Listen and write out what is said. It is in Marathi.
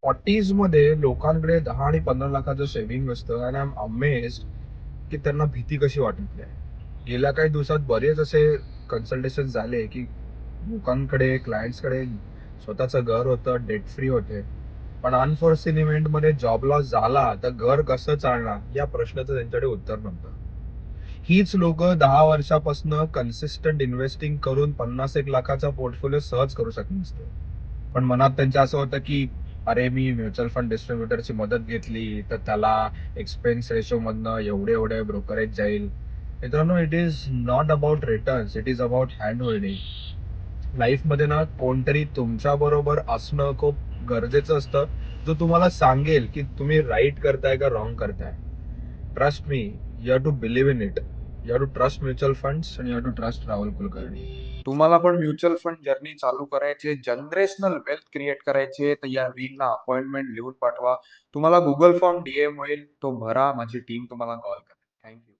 40s मध्ये लोकांकडे 10 आणि 15 लाखाचं सेव्हिंग असतं आणि आय एम अमेज्ड की त्यांना भीती कशी वाटत नाही. गेल्या काही दिवसात बरेच असे कन्सल्टेशन झाले की लोकांकडे क्लायंट्सकडे स्वतःचं घर होतं, डेट फ्री होते. पण अनफॉर्च्युनेट इव्हेंटमध्ये जॉब लॉस झाला तर घर कसं चालणार या प्रश्नाचं त्यांच्याकडे उत्तर नव्हतं. हीच लोक 10 वर्षापासून कन्सिस्टंट इन्व्हेस्टिंग करून 50-1 लाखाचा पोर्टफोलिओ सहज करू शकले असते. पण मनात त्यांच्या असं होतं की अरे मी म्युच्युअल फंड डिस्ट्रीब्युटरची मदत घेतली तर त्याला एक्सपेन्स रेशो मधनं एवढे एवढे ब्रोकरेज जाईल. मित्रांनो, it is not about returns, it is about hand holding. लाईफमध्ये ना कोणतरी तुमच्या बरोबर असणं खूप गरजेचं असतं, जो तुम्हाला सांगेल की तुम्ही राईट करताय का रॉंग करताय. Trust me, you have to believe in it. You have to trust mutual funds आणि you have to trust Rahul Kulkarni. तुम्हाला पण म्युच्युअल फंड जर्नी चालू करायचे, जनरेशनल वेल्थ क्रिएट करायचे, तर या रीलला अपॉइंटमेंट लिहून पाठवा. तुम्हाला गुगल फॉर्म डीएम होईल, तो भरा, माझी टीम तुम्हाला कॉल करेल. थँक्यू.